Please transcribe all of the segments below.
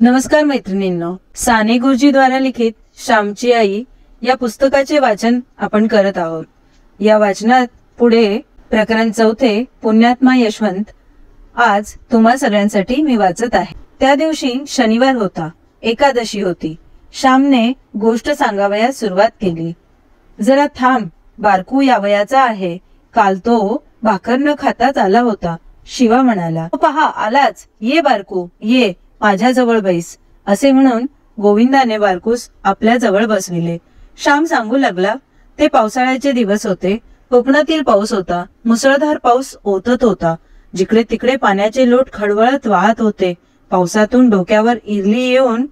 नमस्कार मैत्रिणींनो, साने गुरुजी द्वारा लिखित श्यामची आई या पुस्तकाचे वाचन आपण करत आहोत। या वाचनात पुढे प्रकरण 4 पुण्यात्मा यशवंत आज तुम्हा सगळ्यांसाठी मी वाचत आहे। त्या दिवशी शनिवार होता, एकादशी होती। श्यामने गोष्ट सांगावयास सुरुवात केली। जरा थांब, बारकू यावयाचा आहे। काल तो भाकर न खाताच आला होता। शिवा म्हणाला, पहा आलाच, ये बारकू ये, माझ्या जवळ बैस। असे म्हणून गोविंदाने बारकूस आपल्या जवळ बसविले। श्याम सांगू लागला, ते पावसाळ्याचे दिवस होते। कोकणातील पाऊस होता। मुसळधार पाऊस ओतत होता। जिकडे तिकडे पाण्याचे लोट खळवळत वाहत होते। पावसातून डोक्यावर इरली येऊन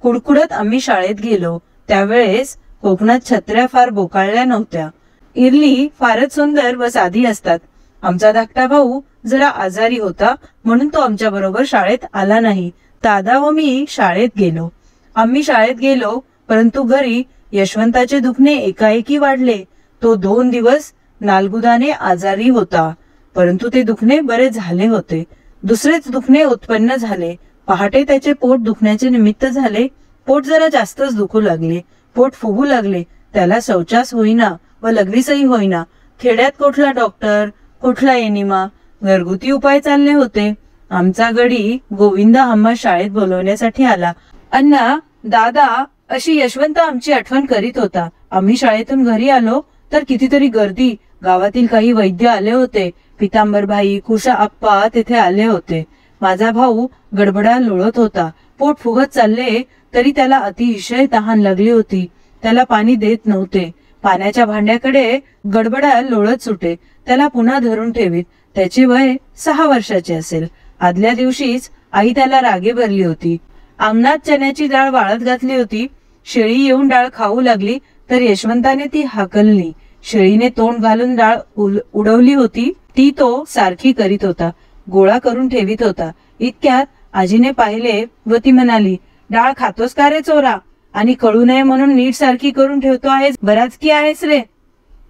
कुडकुडत आम्ही शाळेत गेलो। त्यावेळेस कोकणात छत्र्या फार बोकाळल्या नव्हत्या। इरली फारच सुंदर व साधी असतात। आमचा धाकटा भाऊ जरा आजारी होता, म्हणून तो आमच्या बरोबर शाळेत आला नाही। दादा व मी शाळेत गेलो। आम्ही शाळेत गेलो, परंतु घरी यशवंताचे दुखणे एकाएकी वाढले। तो 2 दिवस नालगुदाने आजारी होता, परंतु ते दुखणे बरे झाले होते। दुसरेच दुखणे उत्पन्न झाले। पहाटे त्याचे पोट दुखण्याचे निमित्त झाले। पोट जरा जास्तच दुखू लागले। पोट फुगू लागले। त्याला शौचास होईना व लघवीसही होईना। खेड्यात कुठला डॉक्टर, कुठला एनिमा, घरगुती उपाय चालले होते। आमचा गडी गोविंदा आम्हा शाळेत बोलवण्यासाठी आला। अण्णा, दादा अशी यशवंत आमची आठवण करीत होता। आम्ही शाळेतून घरी आलो तर कितीतरी गर्दी। गावातील काही वैद्य आले होते। पितांबरभाई, कुशा आप्पा तेथे आले होते। माझा भाऊ गडबडा लोळत होता। पोट फुगत चालले तरी त्याला अतिशय तहान लागली होती। त्याला पाणी देत नव्हते। पाण्याच्या भांड्याकडे गडबडा लोळत सुटे। त्याला पुन्हा धरून ठेवीत। त्याचे वय 6 वर्षाचे असेल। आदल्या दिवशीच आई त्याला रागे भरली होती। अंगणात चण्याची डाळ वाळत घातली होती। शेळी येऊन डाळ खाऊ लागली तर यशवंताने ती हाकलली। शेळीने तोंड घालून डाळ उडवली होती, ती तो सारखी करीत होता, गोळा करून ठेवीत होता। इतक्यात आजीने पाहिले व ती म्हणाली, डाळ खातोस का रे चोरा? आणि कळू नये म्हणून नीट सारखी करून ठेवतो आहेस, बराच की आहेस रे?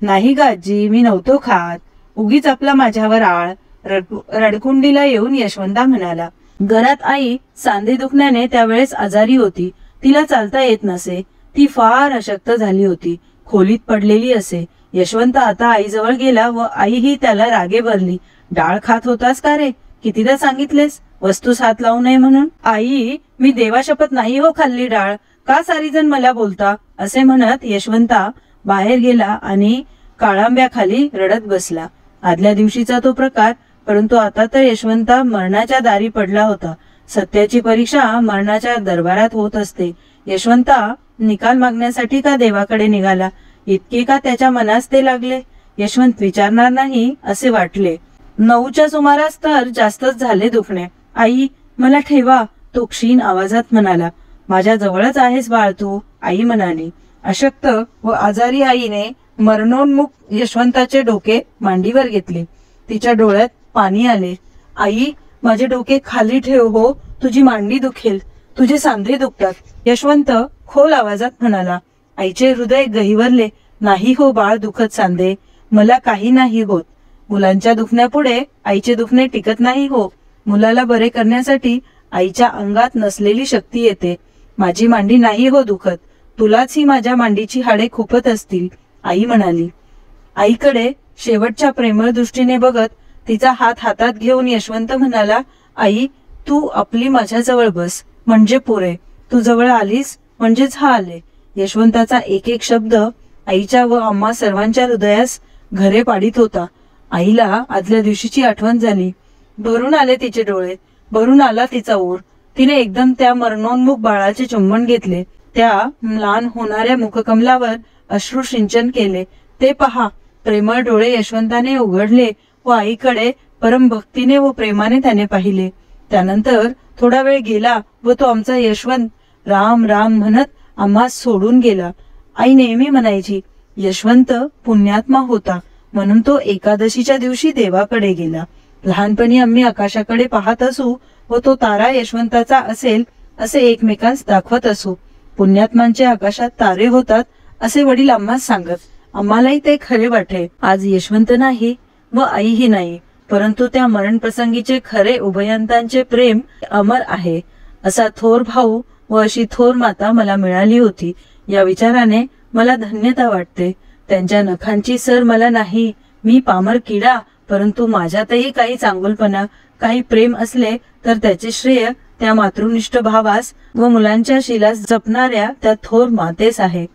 नाही गा आजी, मी नव्हतो खात, उगीच आपला माझ्यावर आळ, रडकुंडीला येऊन यशवंता म्हणाला। घरात आई सांधे दुखण्याने त्यावेळेस आजारी होती। तिला चालता येत नसे। ती फार अशक्त झाली होती, खोलीत पडलेली असे। यशवंत आता आईजवळ गेला व आईही त्याला रागे भरली। डाळ खात होतास का रे? कितीदा सांगितलेस वस्तूस हात लावू नये म्हणून? आई, मी देवाशपथ नाही हो खाल्ली डाळ, का सारीजण मला बोलता? असे म्हणत यशवंता बाहेर गेला आणि काळांब्याखाली रडत बसला। आदल्या दिवशीचा तो प्रकार, परंतु आता तर यशवंता मरणाच्या दारी पडला होता। सत्याची परीक्षा मरणाच्या दरबारात होत असते। यशवंता निकाल मागण्यासाठी का देवाकडे निघाला? इतके का त्याच्या मनास ते लागले? यशवंत विचारणार नाही असे वाटले। 9च्या सुमारास तर जास्तच झाले दुखणे। आई, मला ठेवा, तो क्षीण आवाजात म्हणाला। माझ्या जवळच आहेस बाळ तू, आई म्हणाली। अशक्त व आजारी आईने मरणोन्मुख यशवंताचे डोके मांडीवर घेतले। तिच्या डोळ्यात पाणी आले। आई, माझे डोके खाली ठेव हो, तुझी मांडी दुखेल, तुझे सांधे दुखतात, यशवंत खोल आवाजात म्हणाला। आईचे हृदय गहिवरले। नाही हो बाळ दुखत सांधे, मला काही नाही होत। मुलांच्या दुखण्यापुढे आईचे दुखणे टिकत नाही हो। मुलाला बरे करण्यासाठी आईच्या अंगात नसलेली शक्ती येते। माझी मांडी नाही हो दुखत, तुलाच ही माझ्या मांडीची हाडे खुपत असतील, आई म्हणाली। आईकडे शेवटच्या प्रेमळ दृष्टीने बघत तिचा हात हातात घेऊन यशवंत म्हणाला, आई, तू आपली माझ्याजवळ बस म्हणजे पुरे। तू जवळ आलीस म्हणजेच हा आले। यशवंताचा एक एक शब्द आईच्या व आम्हा सर्वांच्या हृदयास घरे पाडीत होता। आईला आदल्या दिवशीची आठवण झाली। भरून आले तिचे डोळे, भरून आला तिचा ओठ। तिने एकदम त्या मरणोन्मुख बाळाचे चुंबन घेतले। त्या म्लान होणाऱ्या मुखकमलावर अश्रू सिंचन केले। ते पहा, प्रेमळ डोळे यशवंताने उघडले व आईकडे परम भक्तीने व प्रेमाने त्याने पाहिले। त्यानंतर थोडा वेळ गेला व तो आमचा यशवंत राम राम म्हणत आम्हा सोडून गेला। आई नेहमी म्हणायची, यशवंत पुण्यात्मा होता, म्हणून तो एकादशीच्या दिवशी देवाकडे गेला। लहानपणी आम्ही आकाशाकडे पाहत असू व तो तारा यशवंताचा असेल असे एकमेकांस दाखवत असू। पुण्यात्मांचे आकाशात तारे होतात असे वडील आम्हास सांगत। आम्हालाही ते खरे वाटे। आज यशवंत नाही व आईही नाही, परंतु त्या मरण प्रसंगीचे खरे उभयंतांचे प्रेम अमर आहे। असा थोर भाऊ व अशी थोर माता मला मिळाली होती या विचाराने मला धन्यता वाटते. त्यांच्या नखांची सर मला नाही, मी पामर किडा, परंतु माझ्यातही काही चांगुलपणा, काही प्रेम असले तर त्याचे श्रेय त्या मातृनिष्ठ भावास व मुलांच्या शीलास जपणाऱ्या त्या थोर मातेस आहे.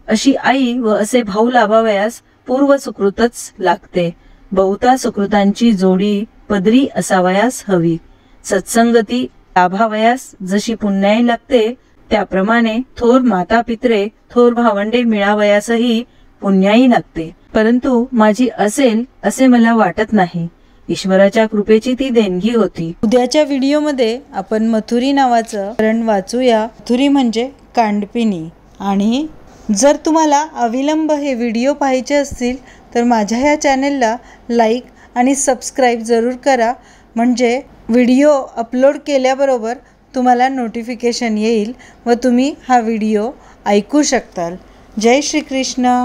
अशी आई व असे भाऊ लाभावयास पूर्व सुकृतच लागते. बहुता सुकृतांची जोडी पदरी असावयास हवी. सत्संगती लाभावयास जशी पुण्याई लागते त्याप्रमाणे थोर माता पित्रे, थोर भावंडे मिळावयासही पुण्याई लागते. परंतु माझी असेल असे मला वाटत नाही. ईश्वराच्या कृपेची ती देणगी होती. उद्याच्या व्हिडिओमध्ये आपण मथुरी नावाचं प्रकरण वाचूया. मथुरी म्हणजे कांडपिनी. आणि जर तुम्हाला अविलंब हे व्हिडिओ पाहायचे असतील तर माझ्या ह्या चॅनेलला लाईक आणि सबस्क्राईब जरूर करा, म्हणजे व्हिडिओ अपलोड केल्याबरोबर तुम्हाला नोटिफिकेशन येईल व तुम्ही हा व्हिडिओ ऐकू शकताल. जय श्री कृष्ण.